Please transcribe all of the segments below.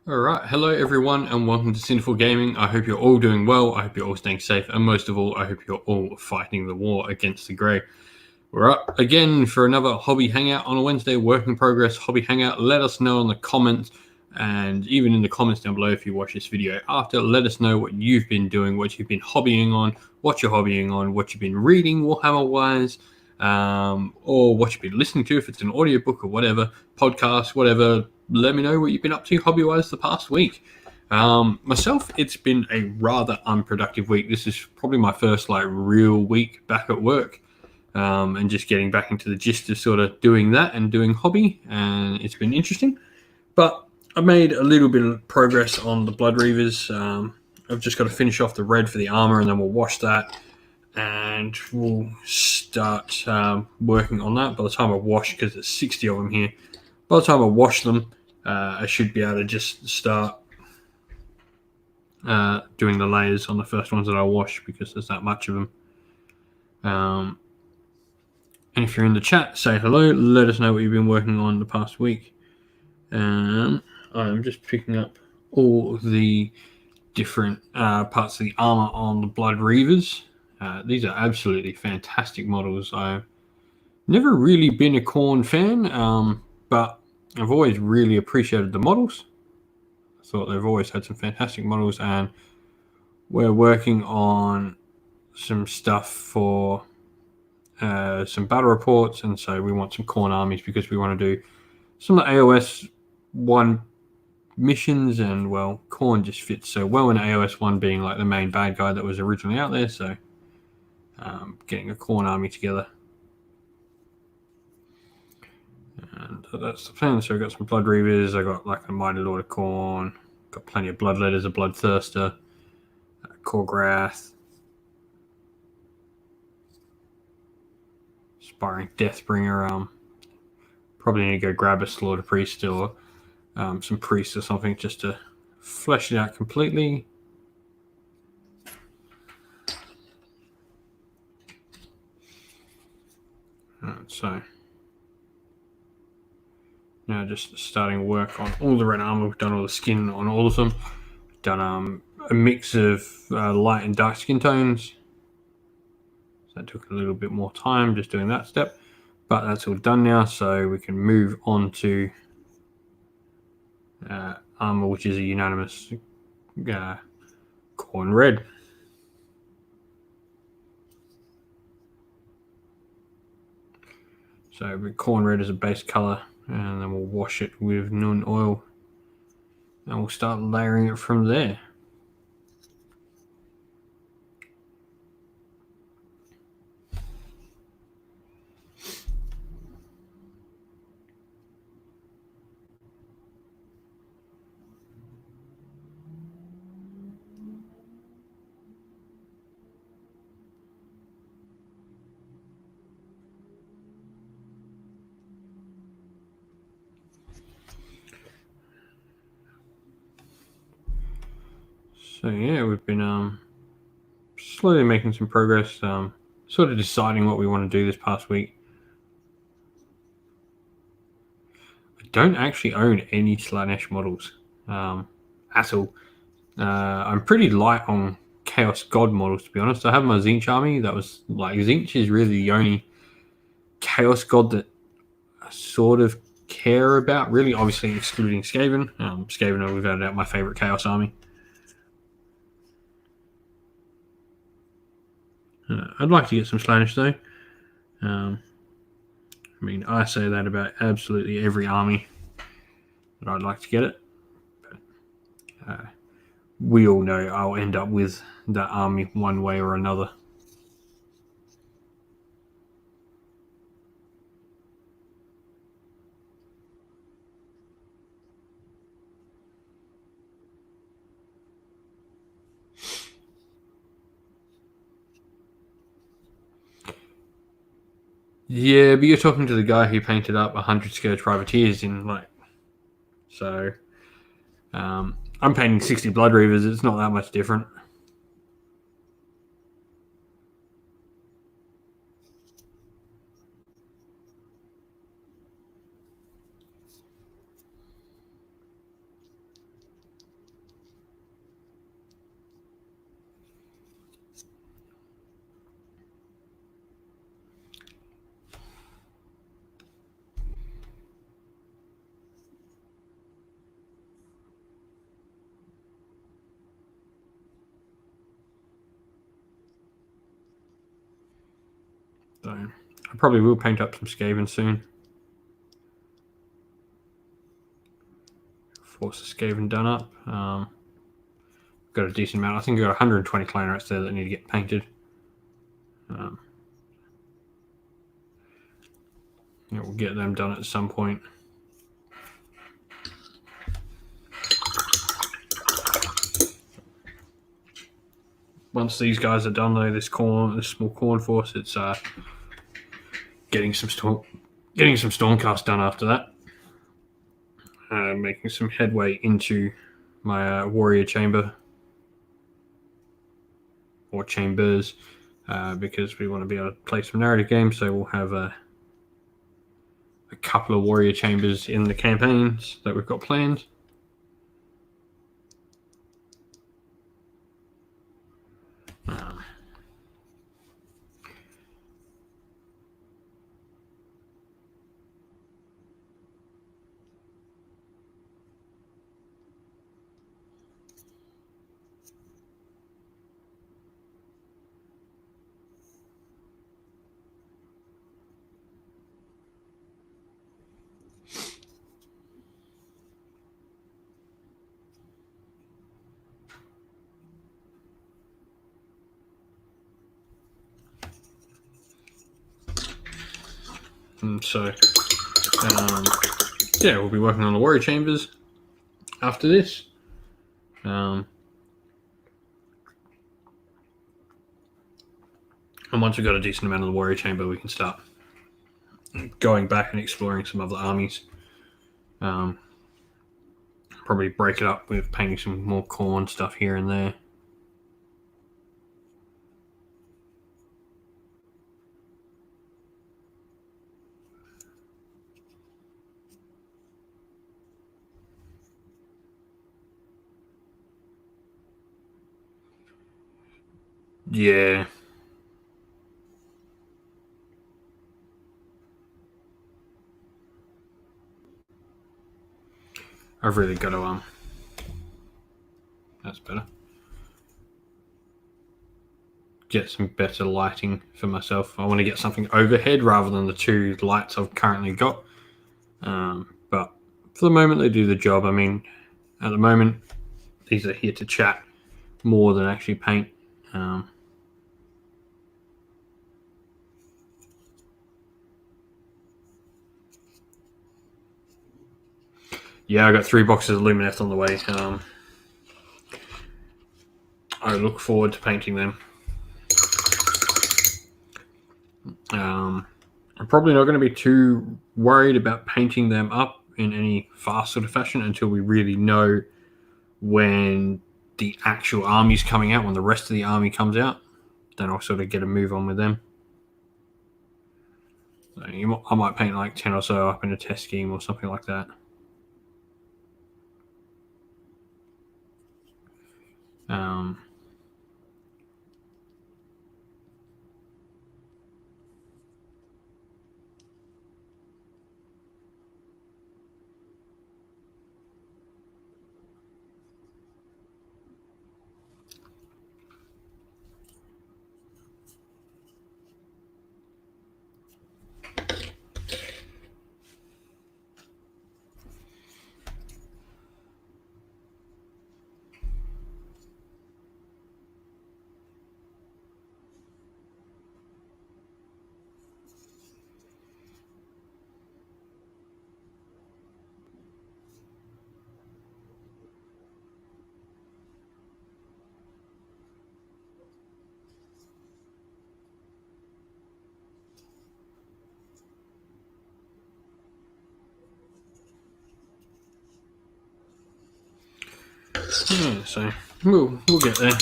Alright, hello everyone and welcome to Sinful Gaming. I hope you're all doing well, I hope you're all staying safe, and most of all, I hope you're all fighting the war against the grey. We're up again for another Hobby Hangout on a Wednesday, work in progress Hobby Hangout. Let us know in the comments, and even in the comments down below if you watch this video after, let us know what you've been doing, what you've been hobbying on, what you're hobbying on, what you've been reading Warhammer-wise, or what you've been listening to, if it's an audiobook or whatever, podcast, whatever. Let me know what you've been up to hobby-wise the past week. Myself, it's been a rather unproductive week. This is probably my first real week back at work, and just getting back into the gist of sort of doing that and doing hobby, and it's been interesting. But I've made a little bit of progress on the Blood Reavers. I've just got to finish off the red for the armor, and then we'll wash that, and we'll start working on that. By the time I wash, because there's 60 of them here, by the time I wash them, I should be able to just start doing the layers on the first ones that I wash, because there's that much of them. And if you're in the chat, say hello. Let us know what you've been working on the past week. I'm just picking up all the different parts of the armor on the Blood Reavers. These are absolutely fantastic models. I've never really been a Khorne fan, but I've always really appreciated the models. I thought they've always had some fantastic models, and we're working on some stuff for some battle reports, and so we want some Khorne armies because we want to do some of the AOS 1 missions, and well, Khorne just fits so well in AOS 1 being like the main bad guy that was originally out there, so getting a Khorne army together. And that's the plan. So I've got some Blood Reavers, I got like a Mighty Lord of Khorne, got plenty of Bloodletters, a Bloodthirster, Korgrath, Aspiring Deathbringer. Probably need to go grab a Slaughter Priest or some priests or something just to flesh it out completely. So now just starting work on all the red armor. We've done all the skin on all of them. We've done a mix of light and dark skin tones. So that took a little bit more time just doing that step, but that's all done now, so we can move on to armor, which is a unanimous Khorne red. So with Khorne red as a base color, and then we'll wash it with Nun oil, and we'll start layering it from there. So yeah, we've been slowly making some progress, sort of deciding what we want to do this past week. I don't actually own any Slanesh models at all. I'm pretty light on Chaos God models, to be honest. I have my Zinch army. That was like, Zinch is really the only Chaos God that I sort of care about, really, obviously excluding Skaven. Skaven, we've added out my favorite Chaos army. I'd like to get some Slanesh though. I mean, I say that about absolutely every army that I'd like to get it. But, we all know I'll end up with that army one way or another. Yeah, but you're talking to the guy who painted up 100 Scourge Privateers in so I'm painting 60 Blood Reavers. It's not that much different. I probably will paint up some Skaven soon. Force the Skaven done up. Got a decent amount. I think I've got 120 clan rats there that need to get painted. Yeah, we'll get them done at some point. Once these guys are done, though, this small corn force, it's getting some stormcast done after that. Making some headway into my warrior chamber or chambers, because we want to be able to play some narrative games. So we'll have a couple of warrior chambers in the campaigns that we've got planned. And so, yeah, we'll be working on the warrior chambers after this. And once we've got a decent amount of the warrior chamber, we can start going back and exploring some other armies. Probably break it up with painting some more corn stuff here and there. Yeah. I've really got to that's better. Get some better lighting for myself. I want to get something overhead rather than the two lights I've currently got. But for the moment, they do the job. I mean, at the moment, these are here to chat more than actually paint. Yeah, I got 3 boxes of Lumineth on the way. I look forward to painting them. I'm probably not going to be too worried about painting them up in any fast sort of fashion until we really know when the actual army's coming out, when the rest of the army comes out. Then I'll sort of get a move on with them. So I might paint like 10 or so up in a test scheme or something like that. Yeah, so we'll get there.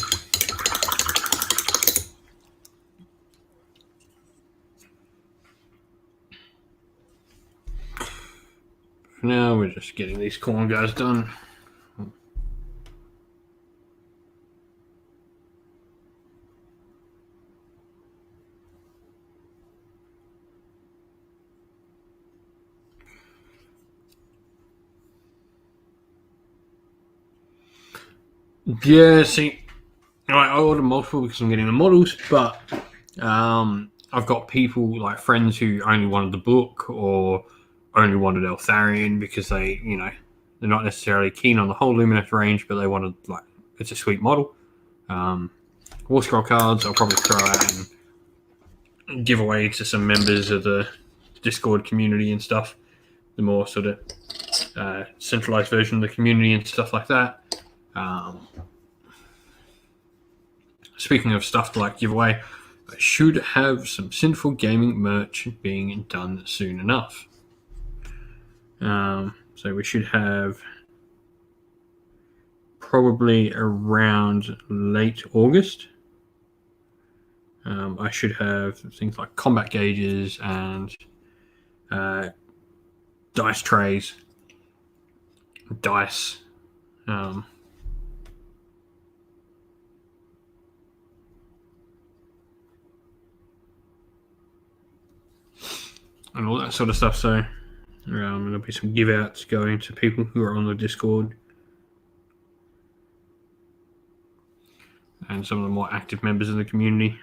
For now, we're just getting these corn guys done. Yeah, see, I ordered multiple because I'm getting the models, but I I've got people like friends who only wanted the book or only wanted Eltharion because they, they're not necessarily keen on the whole Lumineth range, but they wanted, like, it's a sweet model. War Scroll cards I'll probably throw out and give away to some members of the Discord community and stuff. The more sort of centralized version of the community and stuff like that. Speaking of stuff to like give away, I should have some Sinful Gaming merch being done soon enough. So we should have probably around late August. I should have things like combat gauges and dice trays, dice, and all that sort of stuff. So there'll be some give outs going to people who are on the Discord and some of the more active members of the community.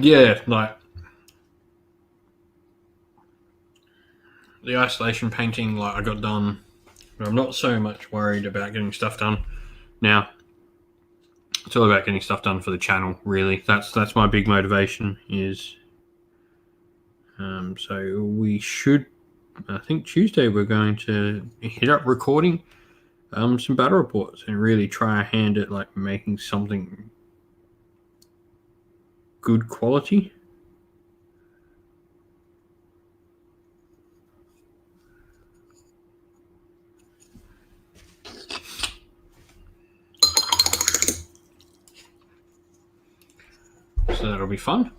Yeah, like the isolation painting, like I got done. I'm not so much worried about getting stuff done now. It's all about getting stuff done for the channel, really. That's my big motivation. Is so we should. I think Tuesday we're going to hit up recording some battle reports and really try our hand at like making something good quality. So that'll be fun.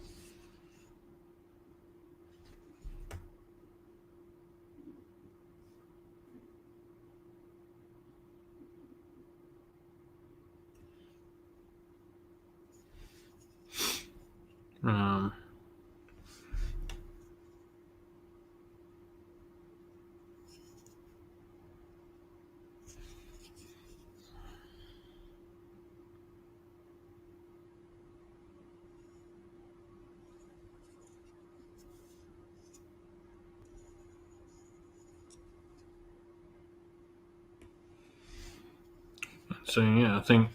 So yeah, I think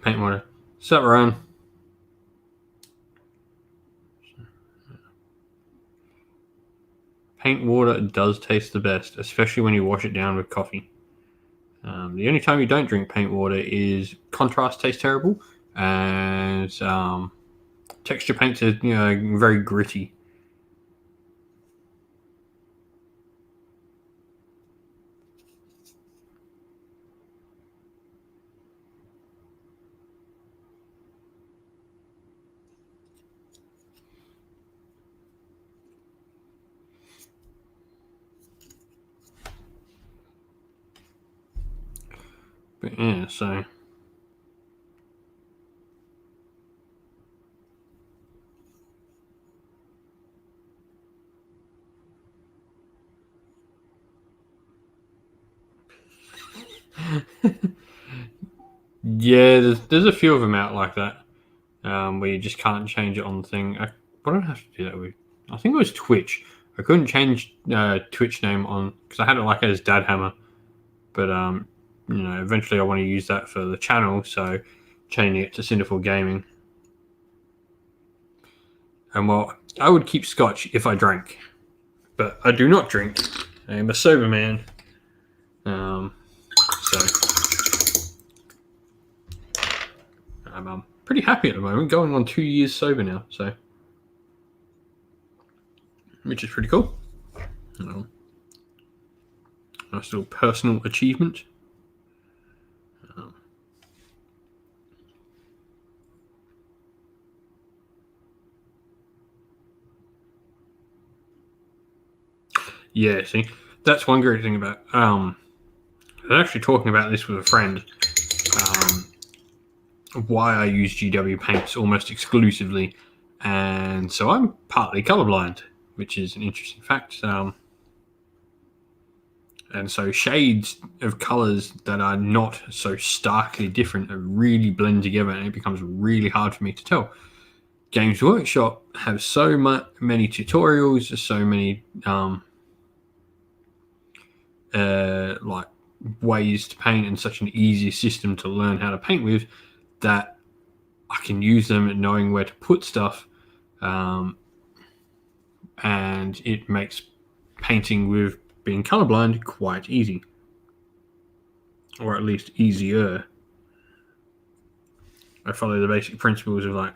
paint water. What's up, Ryan? Paint water does taste the best, especially when you wash it down with coffee. The only time you don't drink paint water is contrast tastes terrible, and texture paints are very gritty. But yeah, so yeah, there's a few of them out like that, where you just can't change it on the thing. What did I have to do that with? I think it was Twitch. I couldn't change Twitch name on because I had it like as Dad Hammer, but eventually I want to use that for the channel, so changing it to Sinful Gaming. And well, I would keep Scotch if I drank, but I do not drink. I am a sober man. So I'm pretty happy at the moment, going on 2 years sober now, so which is pretty cool. Nice little personal achievement. Yeah, see, that's one great thing about. I was actually talking about this with a friend. Why I use GW paints almost exclusively, and so I'm partly colorblind, which is an interesting fact. And so shades of colors that are not so starkly different really blend together, and it becomes really hard for me to tell. Games Workshop have so many tutorials, so many like ways to paint, and such an easy system to learn how to paint with, that I can use them knowing where to put stuff, and it makes painting with being colorblind quite easy, or at least easier. I follow the basic principles of like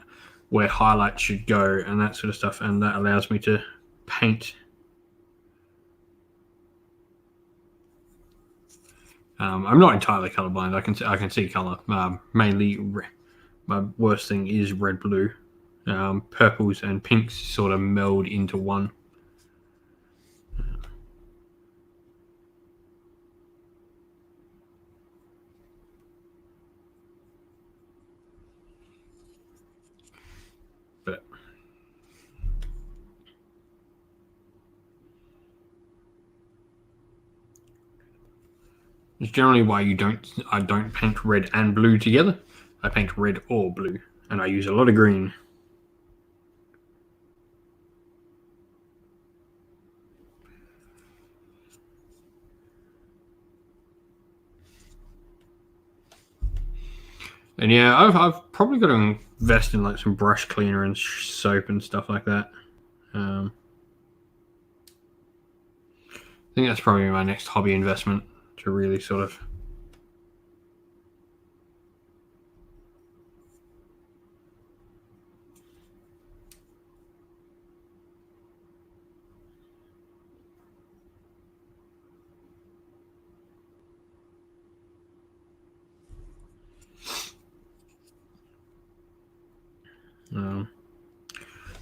where highlights should go and that sort of stuff, and that allows me to paint. I'm not entirely colorblind. I can see color. Mainly, my worst thing is red, blue. Purples and pinks sort of meld into one. But it's generally why I don't paint red and blue together. I paint red or blue, and I use a lot of green. And yeah, I've probably got to invest in like some brush cleaner and soap and stuff like that. I think that's probably my next hobby investment, to really sort of.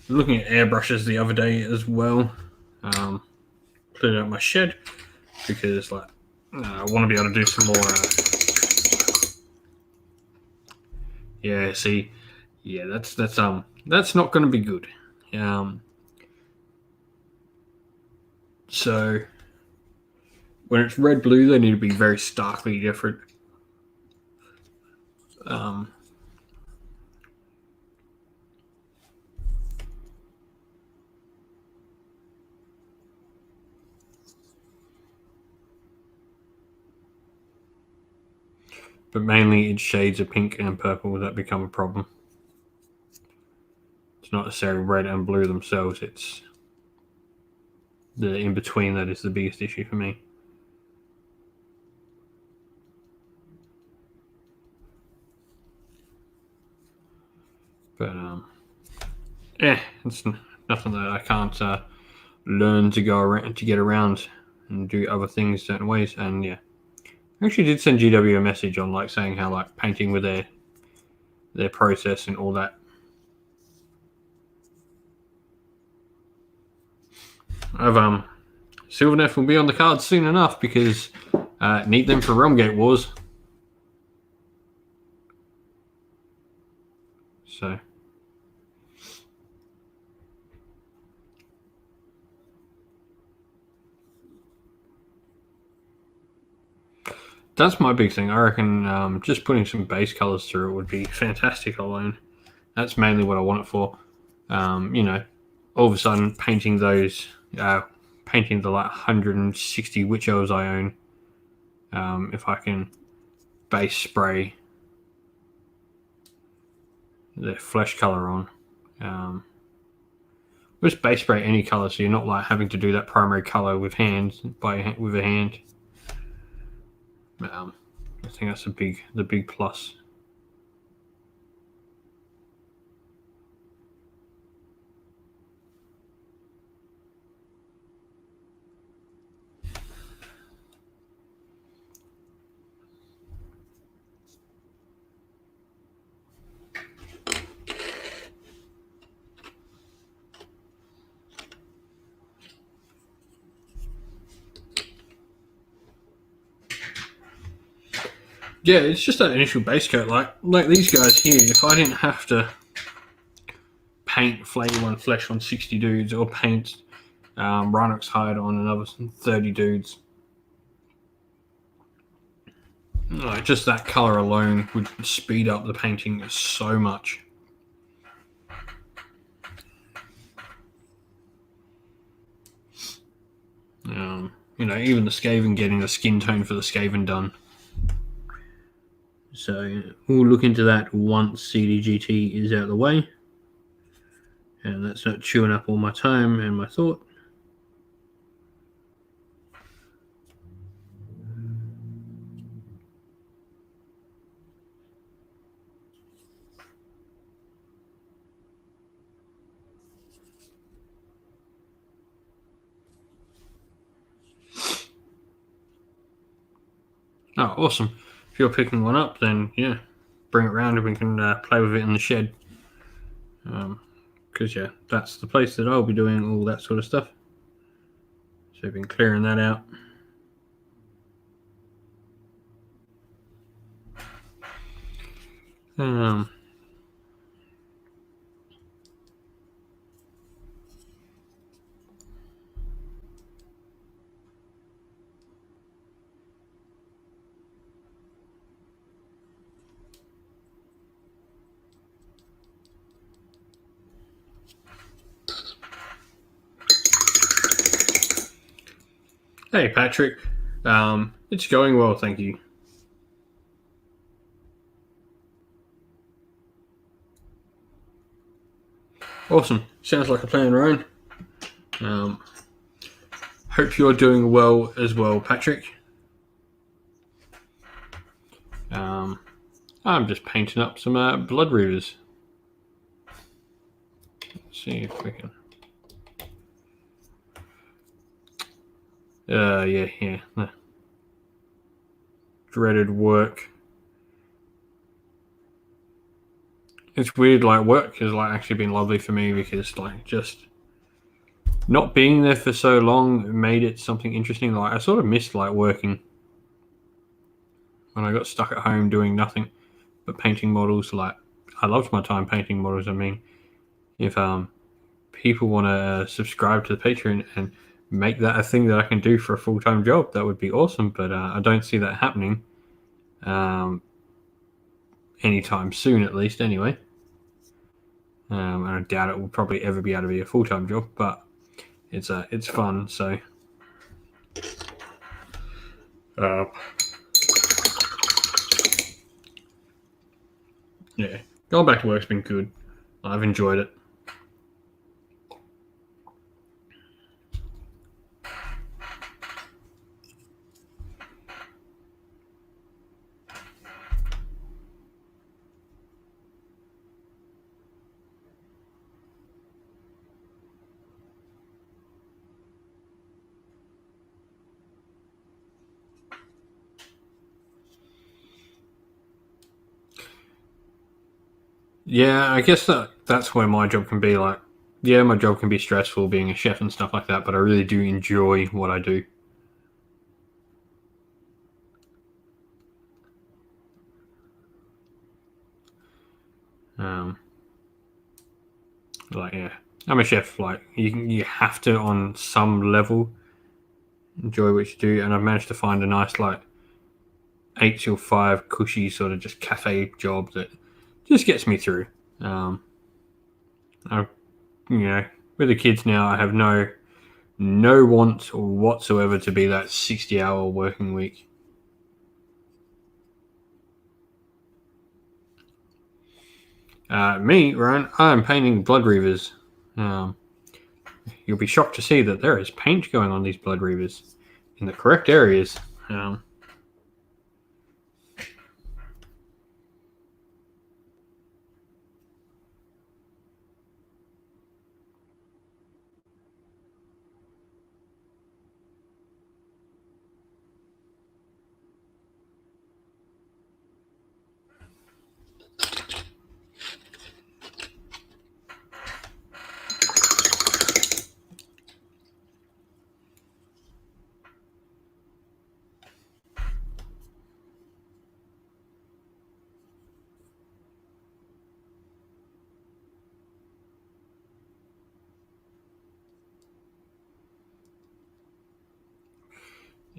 Looking at airbrushes the other day as well. Cleared out my shed because like I want to be able to do some more. Yeah, see, yeah, that's not going to be good. So when it's red blue, they need to be very starkly different. But mainly it's shades of pink and purple that become a problem. It's not necessarily red and blue themselves, it's the in between that is the biggest issue for me. But it's nothing that I can't learn to go around, to get around and do other things certain ways. And yeah, I actually did send GW a message on like saying how like painting with their process and all that. I've Sylvaneth will be on the cards soon enough because need them for Realmgate Wars. So that's my big thing. I reckon just putting some base colors through it would be fantastic alone. That's mainly what I want it for. All of a sudden painting those, painting the like 160 witch elves I own. If I can base spray the flesh color on, just base spray any color, so you're not like having to do that primary color with a hand. I think that's the big plus. Yeah, it's just that initial base coat. Like these guys here, if I didn't have to paint Flame One Flesh on 60 dudes or paint Rhinox Hide on another 30 dudes, like just that color alone would speed up the painting so much. You know, even the Skaven, getting the skin tone for the Skaven done. So we'll look into that once CDGT is out of the way. And that's not chewing up all my time and my thought. Oh, awesome. If you're picking one up, then yeah, bring it around and we can play with it in the shed. Because yeah, that's the place that I'll be doing all that sort of stuff. So I've been clearing that out. Hey, Patrick. It's going well, thank you. Awesome. Sounds like a plan, Ryan. Hope you're doing well as well, Patrick. I'm just painting up some Blood Reavers. Let's see if we can. Yeah. Dreaded work. It's weird, like, work has like actually been lovely for me because like just not being there for so long made it something interesting. Like I sort of missed like working when I got stuck at home doing nothing but painting models. Like I loved my time painting models. I mean, if people want to subscribe to the Patreon and make that a thing that I can do for a full-time job, that would be awesome. But I don't see that happening anytime soon, at least. Anyway, and I doubt it will probably ever be able to be a full-time job. But it's fun. So. Yeah, going back to work's been good. I've enjoyed it. Yeah, I guess that's where my job can be like. Yeah, my job can be stressful being a chef and stuff like that, but I really do enjoy what I do. Like yeah, I'm a chef. Like you have to on some level enjoy what you do, and I've managed to find a nice like 8 till 5 cushy sort of just cafe job that just gets me through. I, with the kids now, I have no want whatsoever to be that 60-hour working week. Me, Ryan, I'm painting Blood Reavers. You'll be shocked to see that there is paint going on these Blood Reavers in the correct areas.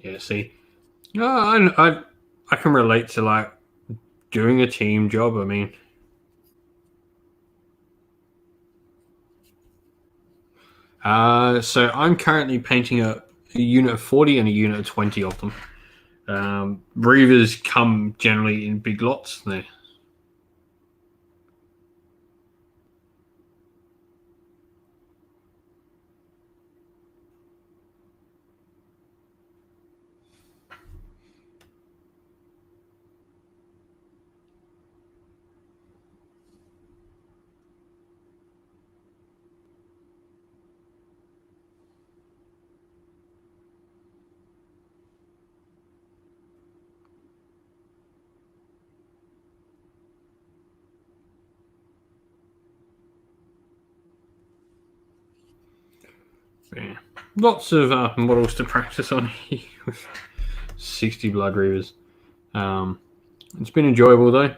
Yeah, see, no, I can relate to like doing a team job. I mean, so I'm currently painting a unit of 40 and a unit of 20 of them. Reavers come generally in big lots. There. Yeah. Lots of models to practice on here with 60 Blood Reavers. It's been enjoyable though.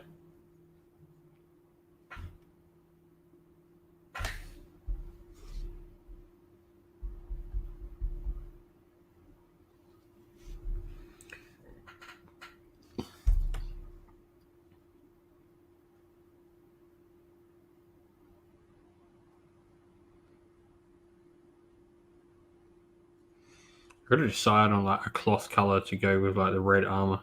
I've got to decide on like a cloth color to go with like the red armor.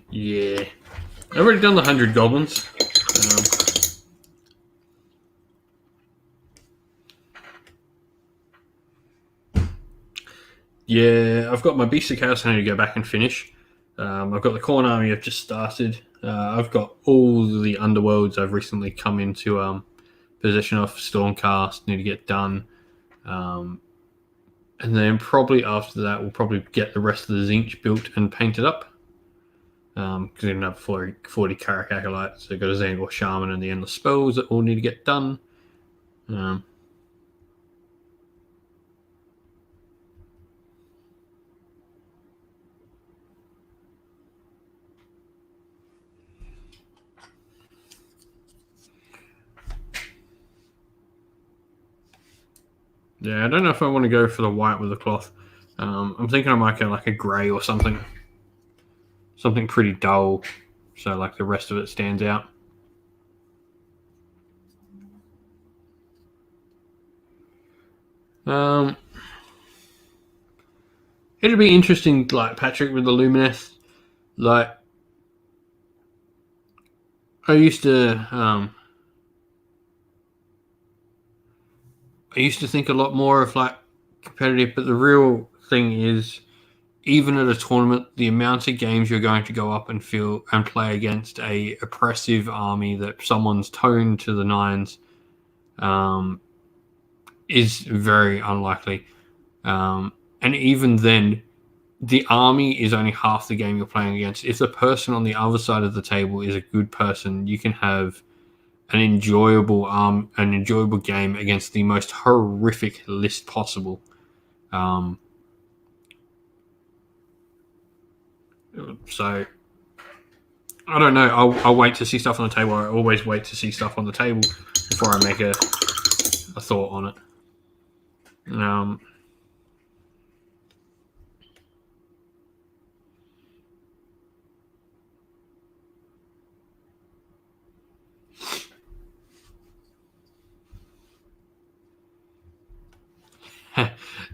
Yeah, I've already done the 100 goblins. Yeah, I've got my basic house I need to go back and finish. I've got the Corn Army I've just started. I've got all the underworlds I've recently come into possession of. Stormcast need to get done. And then probably after that, we'll probably get the rest of the Zinch built and painted up. Because we don't have 40 Karak Acolytes. So we've got a Zangor Shaman and the Endless Spells that all need to get done. Yeah, I don't know if I want to go for the white with the cloth. I'm thinking I might go like a grey or something. Something pretty dull. So like the rest of it stands out. It'll be interesting, like Patrick with the Lumineth. Like I used to, think a lot more of like competitive, but the real thing is, even at a tournament, the amount of games you're going to go up and feel and play against a oppressive army that someone's toned to the nines, is very unlikely. And even then, the army is only half the game you're playing against. If the person on the other side of the table is a good person, you can have an enjoyable game against the most horrific list possible. So I don't know. I'll wait to see stuff on the table. I always wait to see stuff on the table before I make a thought on it.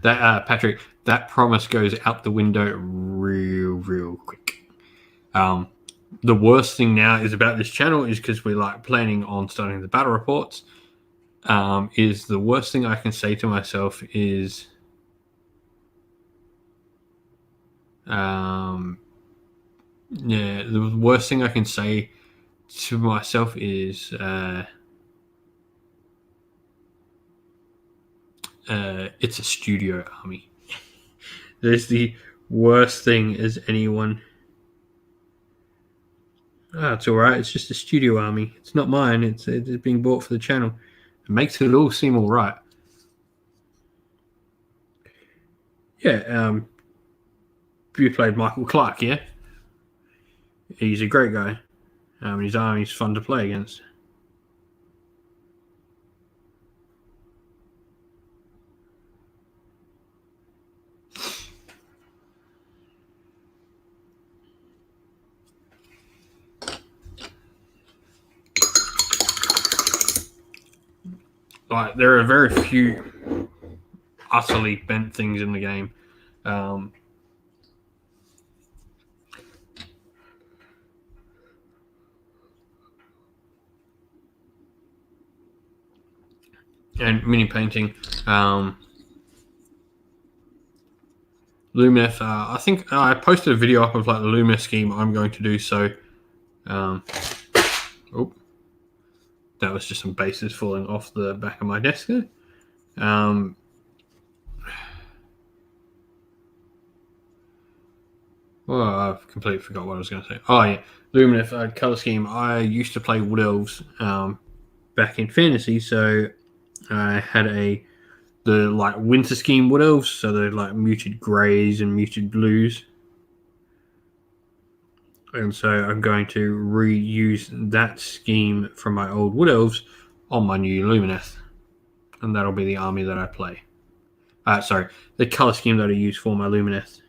That Patrick, that promise goes out the window real quick. The worst thing now is about this channel is because we're like planning on starting the battle reports. Is the worst thing I can say to myself is, yeah, the worst thing I can say to myself is, it's a studio army. There's the worst thing as anyone. Ah, it's all right. It's just a studio army. It's not mine. It's being bought for the channel. It makes it all seem all right. Yeah. You played Michael Clark, yeah? He's a great guy. His army's fun to play against. Like, there are very few utterly bent things in the game. And mini painting. Lumineth, I think I posted a video up of like the Lumineth scheme I'm going to do. So, oh, that was just some bases falling off the back of my desk there. Well, I've completely forgot what I was going to say. Oh yeah, Lumineth color scheme. I used to play Wood Elves back in Fantasy, so I had the like winter scheme Wood Elves, so they're like muted greys and muted blues. And so I'm going to reuse that scheme from my old Wood Elves on my new Lumineth. And that'll be the army that I play. Sorry, the color scheme that I use for my Lumineth.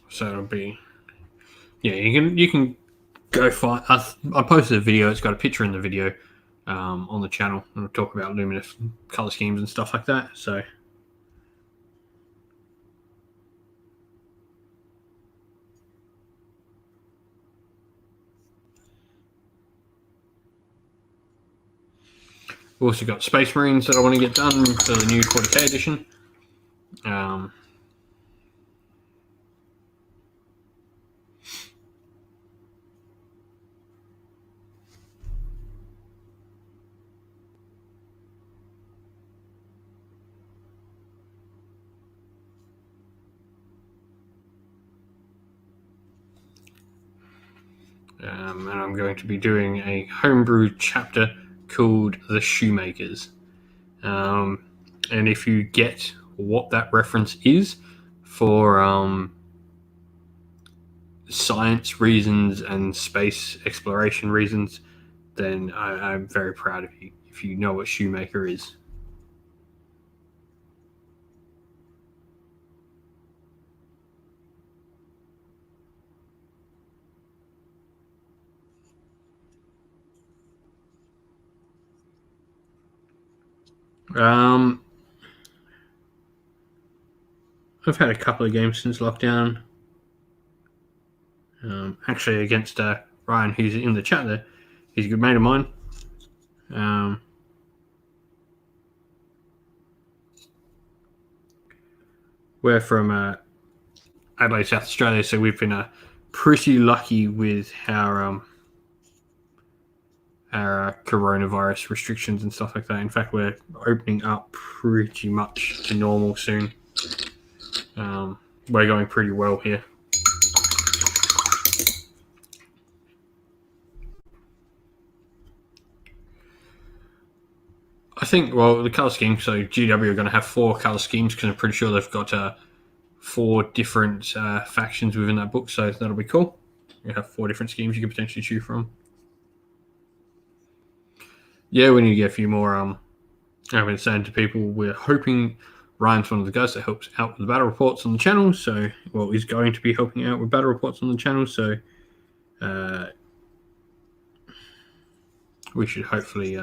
So it'll be, yeah. You can go find. I posted a video. It's got a picture in the video on the channel, and we'll talk about Lumineth color schemes and stuff like that. So. We've also got Space Marines that I want to get done for the new 40k edition. And I'm going to be doing a homebrew chapter called The Shoemakers. And if you get what that reference is for science reasons and space exploration reasons, then I'm very proud of you if you know what Shoemaker is. I've had a couple of games since lockdown. Actually, against Ryan, who's in the chat there. He's a good mate of mine. We're from Adelaide, South Australia, so we've been pretty lucky with our coronavirus restrictions and stuff like that. In fact, we're opening up pretty much to normal soon. We're going pretty well here. I think, well, the colour scheme, so GW are going to have 4 colour schemes because I'm pretty sure they've got 4 different factions within that book, so that'll be cool. You have 4 different schemes you can potentially choose from. Yeah, we need to get a few more. I've been saying to people, we're hoping Ryan's one of the guys that helps out with the battle reports on the channel, so, well, he's going to be helping out with battle reports on the channel, so we should hopefully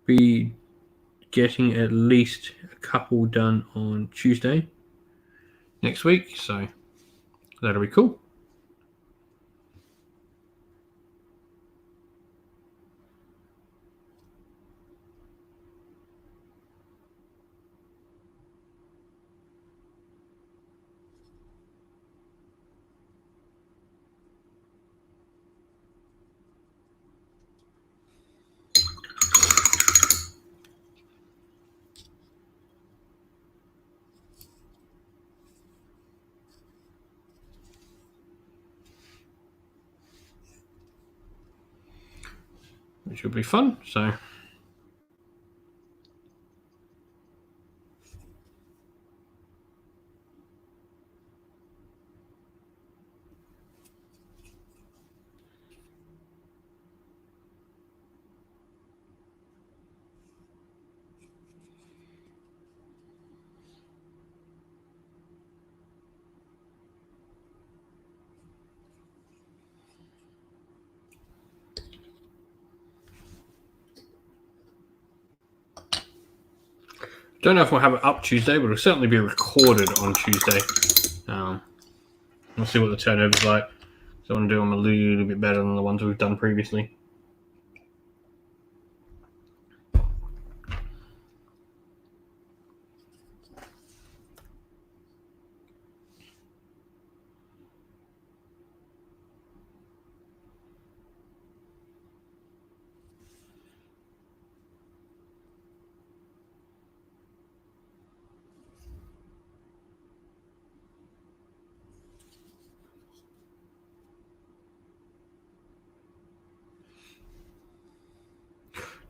be getting at least a couple done on Tuesday next week, so that'll be cool. which will be fun. So. Don't know if we'll have it up Tuesday, but it'll certainly be recorded on Tuesday. We'll see what the turnover's like. So I want to do them a little bit better than the ones we've done previously.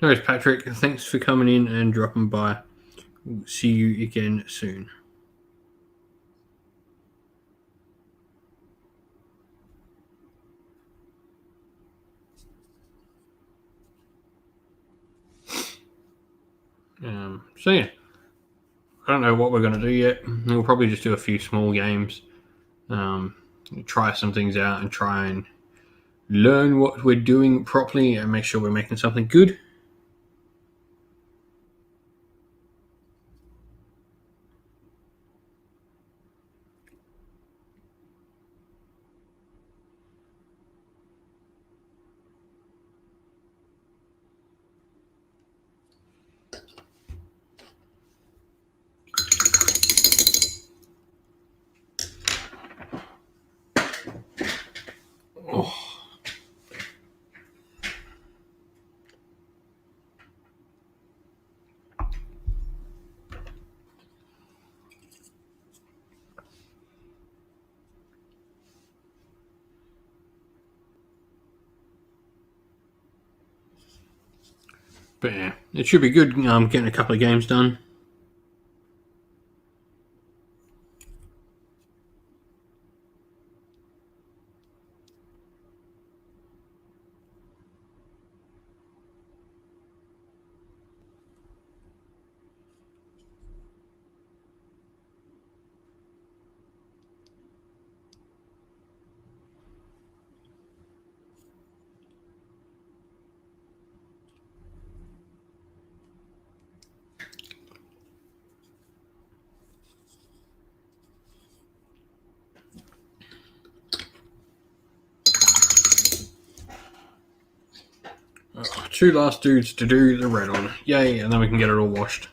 No worries, Patrick. Thanks for coming in and dropping by. We'll see you again soon. So yeah, I don't know what we're going to do yet. We'll probably just do a few small games, try some things out, and try and learn what we're doing properly and make sure we're making something good. Oh. But yeah, it should be good getting a couple of games done. Two last dudes to do the red on. Yay, and then we can get it all washed.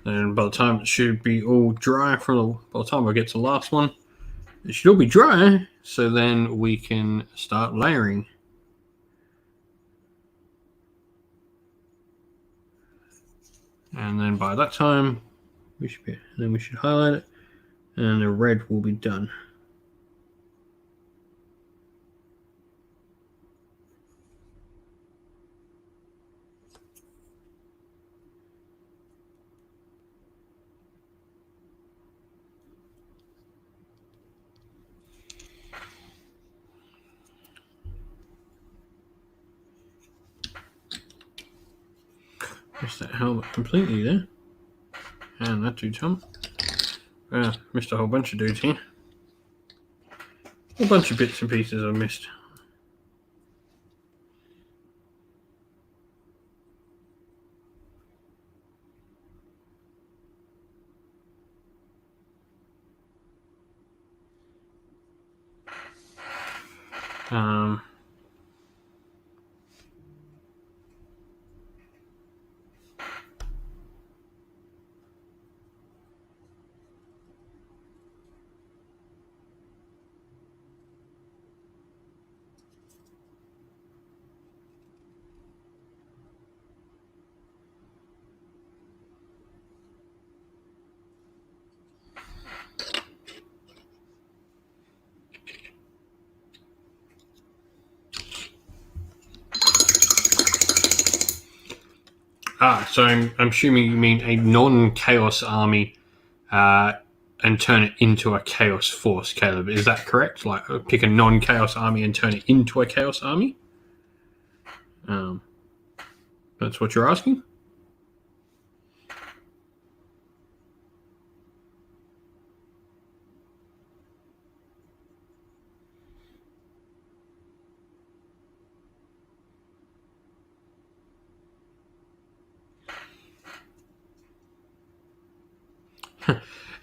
And by the time it should be all dry, by the time we get to the last one, it should all be dry, so then we can start layering. And then by that time, we should highlight it, and the red will be done. Missed that helmet completely there. And that dude's helmet. Missed a whole bunch of dudes here. A bunch of bits and pieces I missed. So I'm assuming you mean a non-chaos army and turn it into a chaos force, Caleb. Is that correct? Like, pick a non-chaos army and turn it into a chaos army? That's what you're asking?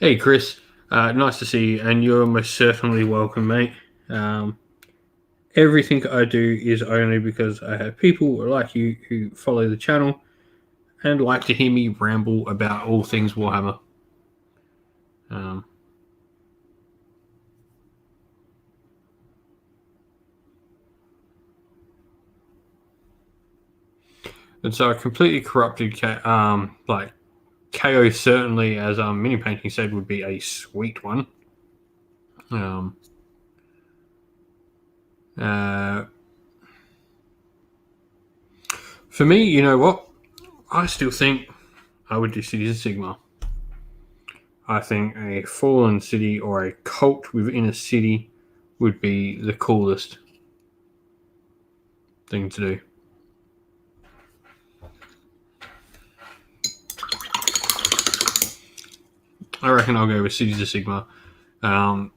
Hey, Chris. Nice to see you, and you're most certainly welcome, mate. Everything I do is only because I have people like you who follow the channel and like to hear me ramble about all things Warhammer. And so a completely corrupted, like KO certainly, as Mini Painting said, would be a sweet one. For me, you know what? I still think I would do Cities of Sigmar. I think a fallen city or a cult within a city would be the coolest thing to do. I reckon I'll go with Cities of Sigmar.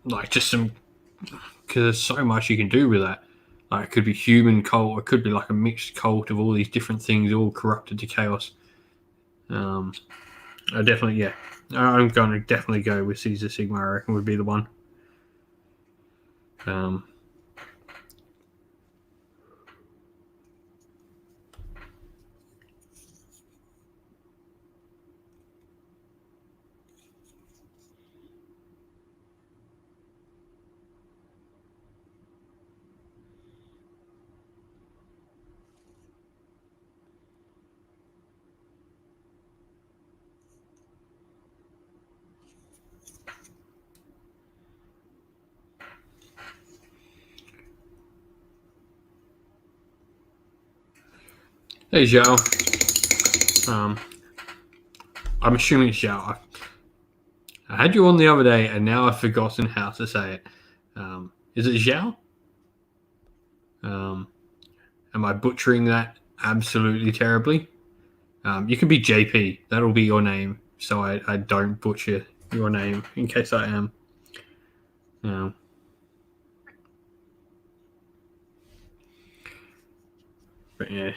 Like just some, because there's so much you can do with that. Like it could be human cult, it could be like a mixed cult of all these different things, all corrupted to chaos. I'm going to definitely go with Cities of Sigmar. I reckon would be the one. Hey, Zhao. I'm assuming it's Zhao. I had you on the other day, and now I've forgotten how to say it. Is it Zhao? Am I butchering that absolutely terribly? You can be JP. That'll be your name, so I don't butcher your name in case I am. But yeah.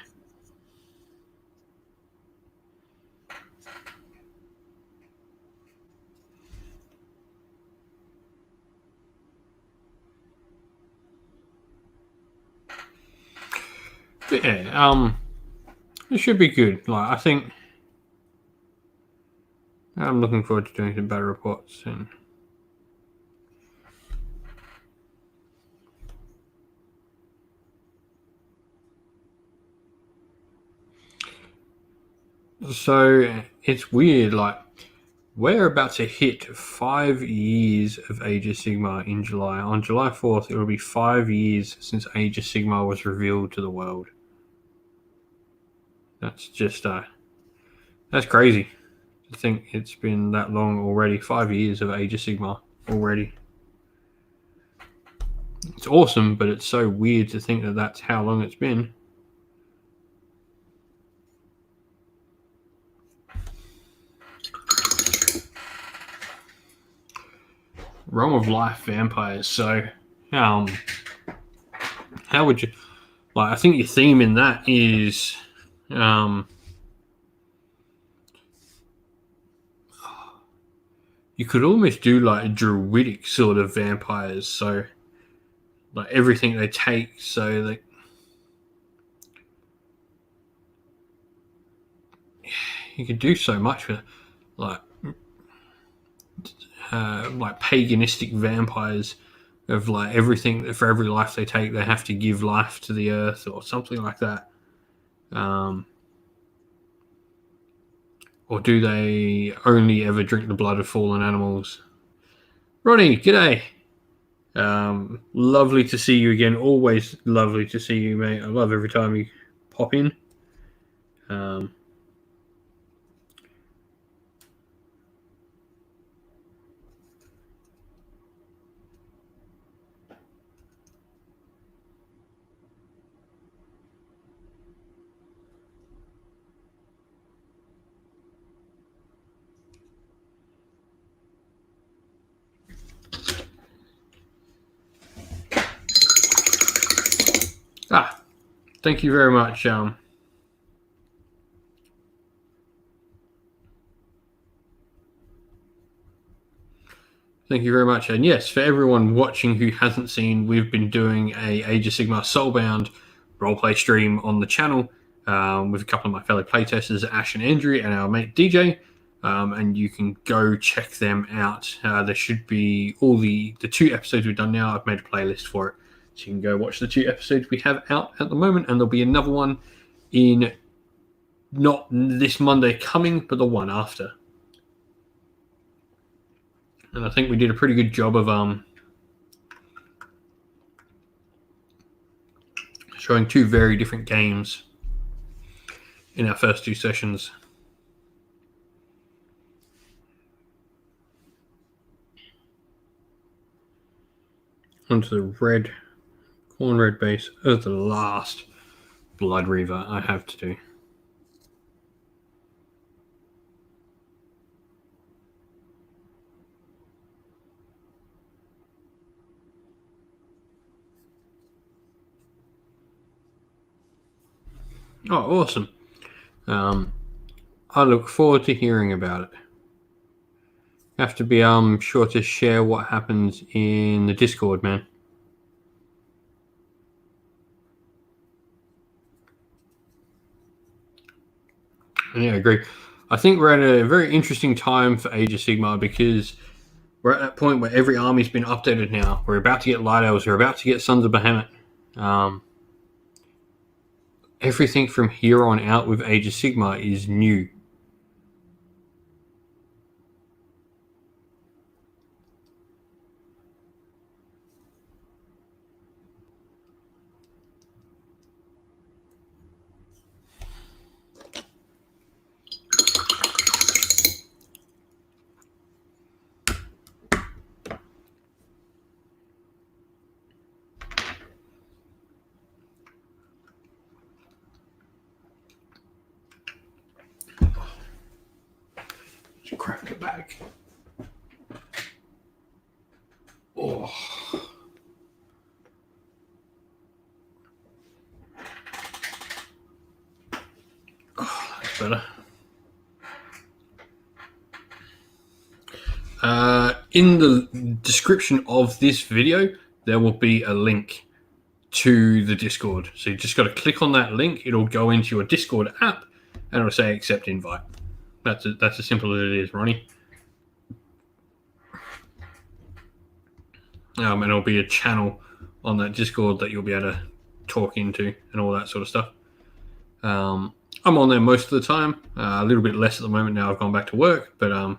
But yeah, it should be good. Like I think I'm looking forward to doing some battle reports soon. So it's weird, like we're about to hit 5 years of Age of Sigmar in July. On July 4th, it will be 5 years since Age of Sigmar was revealed to the world. That's just that's crazy to think it's been that long already. 5 years of Age of Sigmar already. It's awesome, but it's so weird to think that that's how long it's been. Realm of Life vampires. So, how would you like? I think your theme in that is, you could almost do like druidic sort of vampires. So, like everything they take, so like you could do so much with like paganistic vampires of like everything. For every life they take, they have to give life to the earth or something like that. Or do they only ever drink the blood of fallen animals? Ronnie, g'day. Lovely to see you again. Always lovely to see you, mate. I love every time you pop in. Thank you very much. Thank you very much. And yes, for everyone watching who hasn't seen, we've been doing a Age of Sigmar Soulbound roleplay stream on the channel with a couple of my fellow playtesters, Ash and Andrew, and our mate DJ. And you can go check them out. There should be all the 2 episodes we've done now. I've made a playlist for it. So you can go watch the 2 episodes we have out at the moment. And there'll be another one in not this Monday coming, but the one after. And I think we did a pretty good job of showing 2 very different games in our first 2 sessions. Onto the red, corn red base of the last Blood Reaver I have to do. Oh, awesome. I look forward to hearing about it. Have to be sure to share what happens in the Discord, man. Yeah, I agree. I think we're at a very interesting time for Age of Sigmar because we're at that point where every army's been updated now. We're about to get Light Elves. We're about to get Sons of Bahamut. Everything from here on out with Age of Sigmar is new. Crack it back. Oh. Oh, that's better. In the description of this video, there will be a link to the Discord. So you just got to click on that link. It'll go into your Discord app, and it'll say accept invite. That's as simple as it is, Ronnie. And it'll be a channel on that Discord that you'll be able to talk into and all that sort of stuff. I'm on there most of the time. A little bit less at the moment now. I've gone back to work, but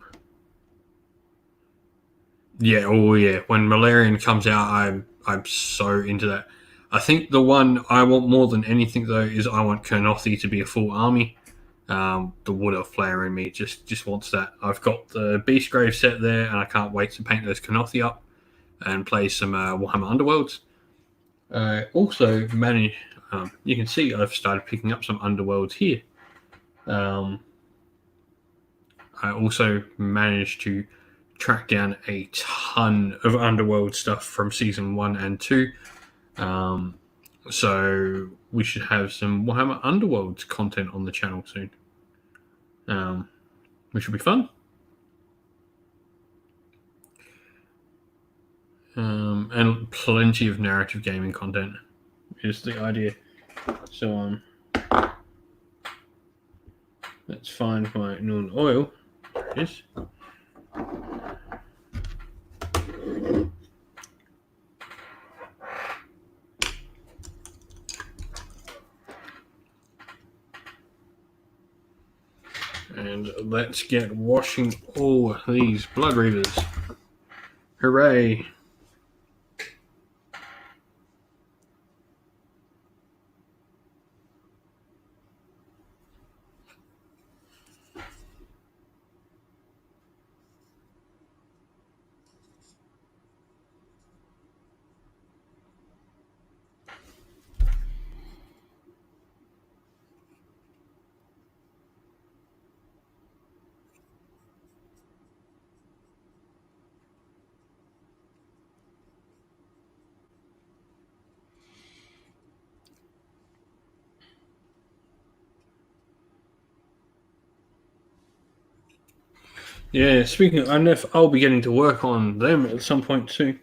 yeah, oh yeah. When Malarian comes out, I'm so into that. I think the one I want more than anything though is I want Kernothi to be a full army. The Wood Elf player in me just wants that. I've got the Beastgrave set there, and I can't wait to paint those Kernothi up and play some Warhammer Underworlds. Also manage. You can see I've started picking up some Underworlds here. I also managed to track down a ton of Underworld stuff from season 1 and 2. So we should have some Warhammer Underworlds content on the channel soon. Which will be fun. And plenty of narrative gaming content is the idea. So let's find my Noon Oil. There it is. And let's get washing all these Blood Reavers. Hooray! Yeah, speaking of INF, I'll be getting to work on them at some point too,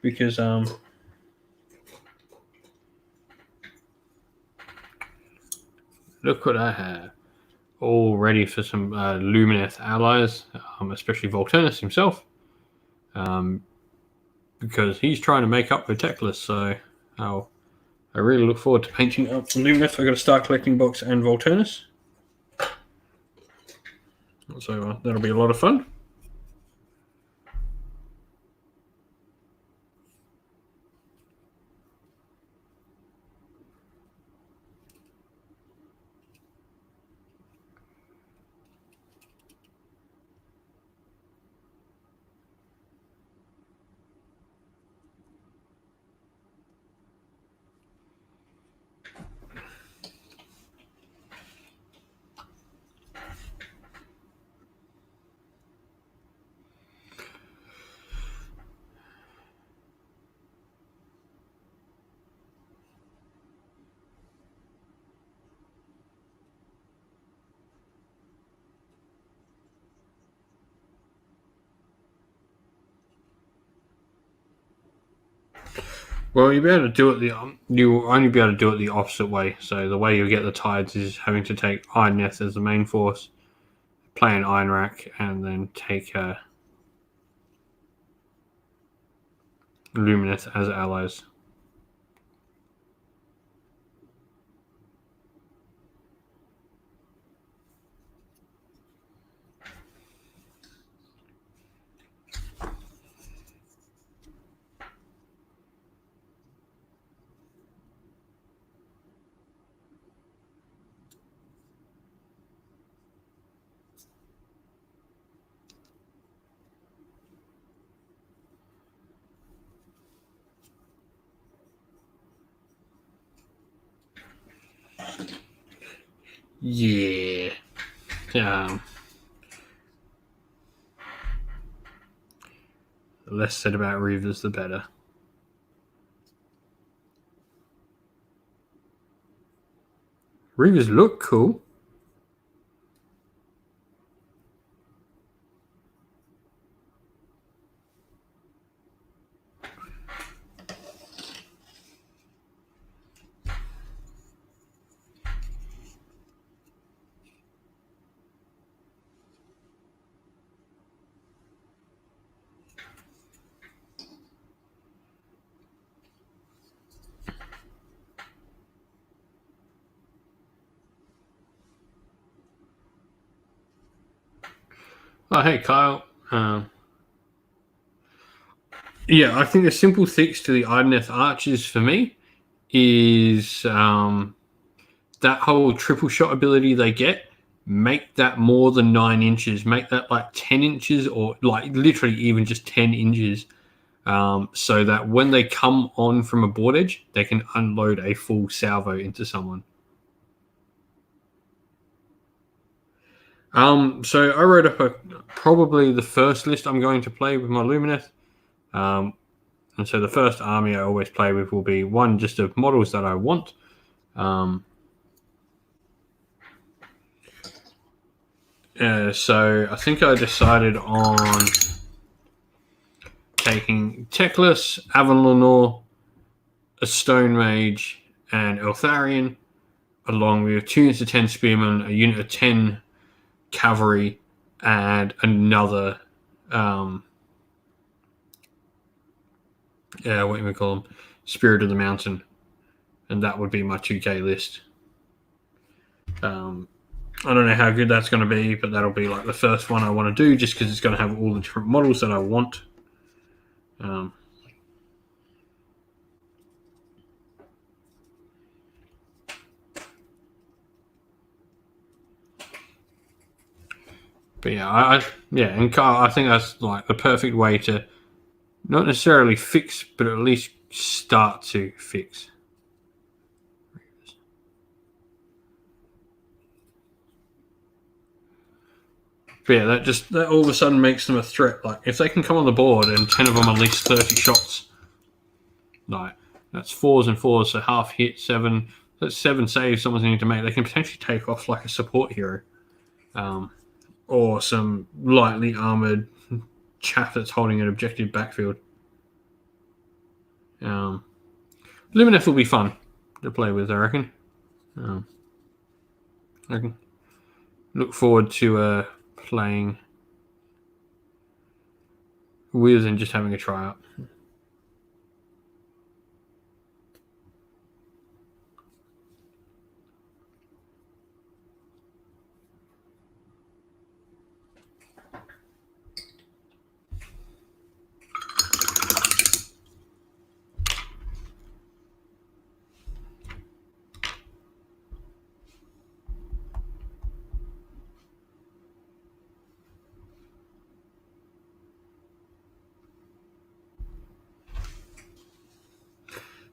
because look what I have. All ready for some Lumineth allies, especially Volturnus himself, because he's trying to make up with Teclis. So I really look forward to painting up Lumineth. I got to start collecting box and Volturnus, so that'll be a lot of fun. Well, you'll be able to do it you'll only be able to do it the opposite way. So the way you get the tides is having to take Ironeth as the main force, play an Iron Rack, and then take Lumineth as allies. Yeah. The less said about Reavers, the better. Reavers look cool. Oh, hey, Kyle. Yeah, I think the simple fix to the Ideneth archers for me is that whole triple shot ability they get. Make that more than 9 inches. Make that like 10 inches or like literally even just 10 inches. So that when they come on from a board edge, they can unload a full salvo into someone. So I wrote up probably the first list I'm going to play with my Lumineth. And so the first army I always play with will be one just of models that I want. So I think I decided on taking Teclis, Avon Lenore, a Stone Mage, and Eltharion, along with 2 units of 10 Spearmen, a unit of 10 Cavalry, and another what do we call them? Spirit of the Mountain. And that would be my 2K list. I don't know how good that's going to be, but that'll be like the first one I want to do just because it's going to have all the different models that I want. But yeah, I think that's like the perfect way to not necessarily fix, but at least start to fix. But yeah, that all of a sudden makes them a threat. Like if they can come on the board and 10 of them at least 30 shots, like that's 4s and 4s, so half hit, 7. That's 7 saves someone's going to make. They can potentially take off like a support hero. or some lightly armored chap that's holding an objective backfield. Lumineth will be fun to play with, I reckon. I can look forward to playing with and just having a try out.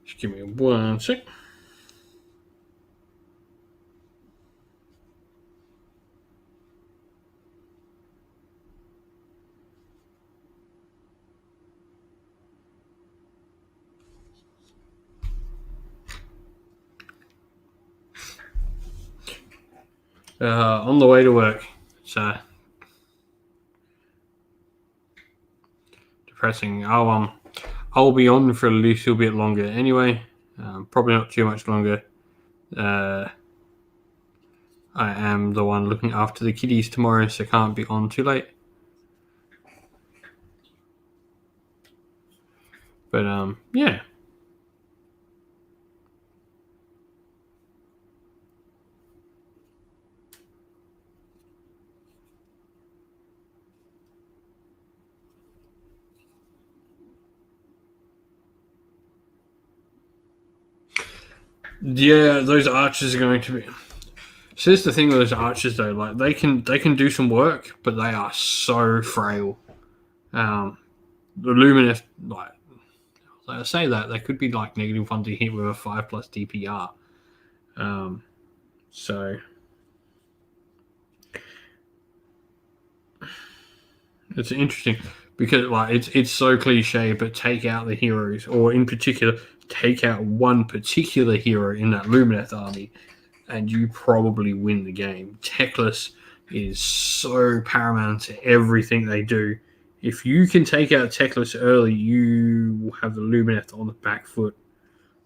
Just give me 1 sec. On the way to work. It's depressing. I'll be on for a little bit longer anyway. Probably not too much longer. I am the one looking after the kiddies tomorrow, so can't be on too late. But yeah. Yeah, those archers are going to be. So here's the thing with those archers though, like they can do some work, but they are so frail. The Lumineth, like I say that they could be like -1 to hit with a 5+ DPR. So it's interesting because like it's so cliche, but take out the heroes, or in particular, take out one particular hero in that Lumineth army, and you probably win the game. Teclis is so paramount to everything they do. If you can take out Teclis early, you will have the Lumineth on the back foot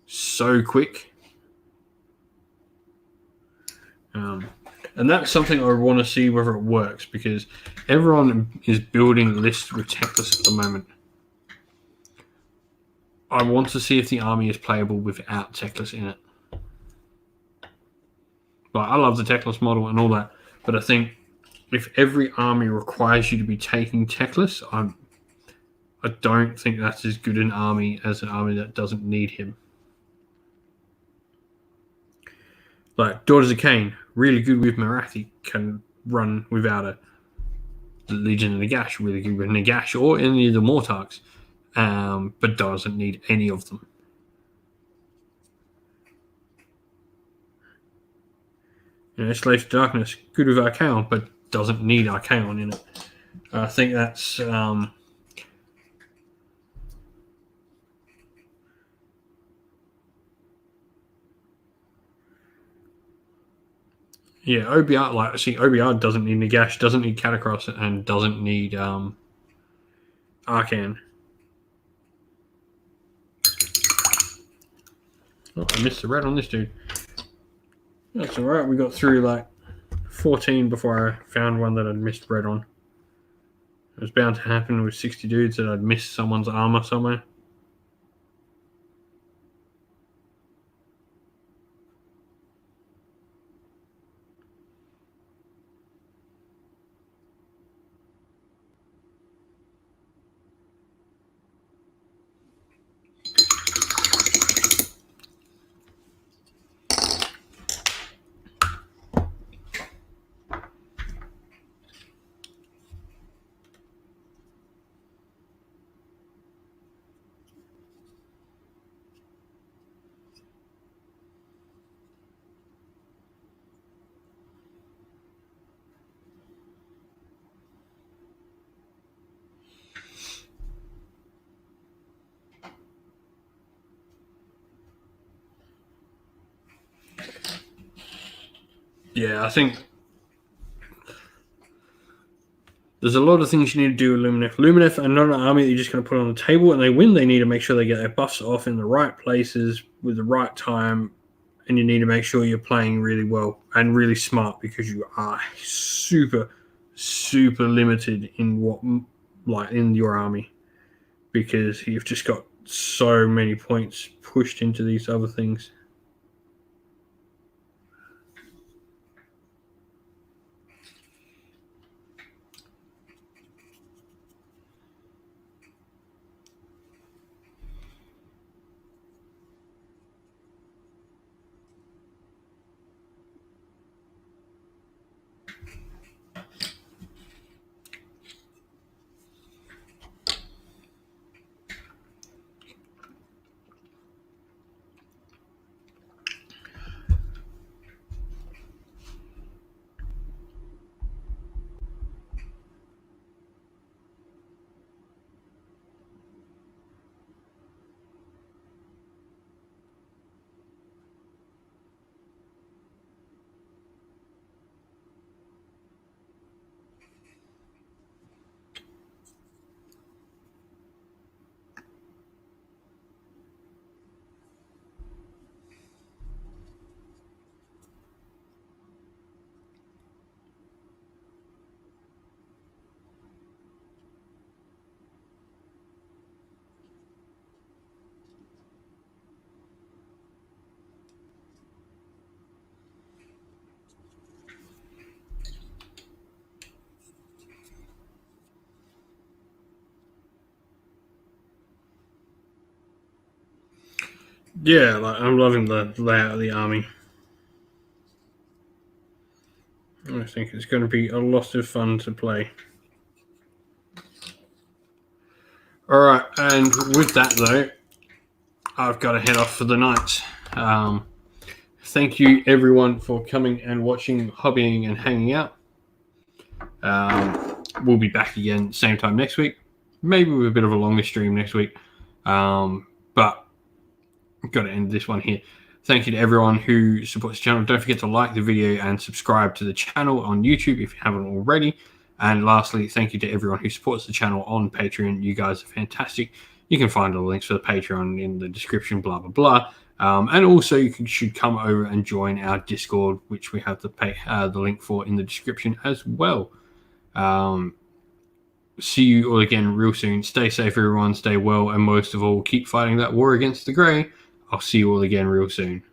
so quick. And that's something I want to see whether it works, because everyone is building lists with Teclis at the moment. I want to see if the army is playable without Teclis in it. Like, I love the Teclis model and all that, but I think if every army requires you to be taking Teclis, I don't think that's as good an army as an army that doesn't need him. Like Daughters of Cain, really good with Marathi, can run without a Legion of Nagash, really good with Nagash or any of the Mortarks, but doesn't need any of them. Slaves to Darkness, good with Archaon, but doesn't need Archaon in it. I think that's yeah, OBR, like, see, OBR doesn't need Nagash, doesn't need Catacross, and doesn't need Arcane. Oh, I missed the red on this dude. That's alright, we got through like 14 before I found one that I'd missed red on. It was bound to happen with 60 dudes that I'd missed someone's armor somewhere. Yeah, I think There's a lot of things you need to do with Lumineth. Lumineth are not an army that you're just going to put on the table and they win. They need to make sure they get their buffs off in the right places with the right time, and you need to make sure you're playing really well and really smart, because you are super, super limited in what, like, in your army, because you've just got so many points pushed into these other things. Yeah, like, I'm loving the layout of the army. I think it's going to be a lot of fun to play. Alright, and with that though, I've got to head off for the night. Thank you everyone for coming and watching, hobbying and hanging out. We'll be back again same time next week. Maybe with a bit of a longer stream next week. But I've got to end this one here. Thank you to everyone who supports the channel. Don't forget to like the video and subscribe to the channel on YouTube if you haven't already. And lastly, thank you to everyone who supports the channel on Patreon. You guys are fantastic. You can find all the links for the Patreon in the description, blah, blah, blah. And also, you should come over and join our Discord, which we have the link for in the description as well. See you all again real soon. Stay safe, everyone. Stay well. And most of all, keep fighting that war against the grey. I'll see you all again real soon.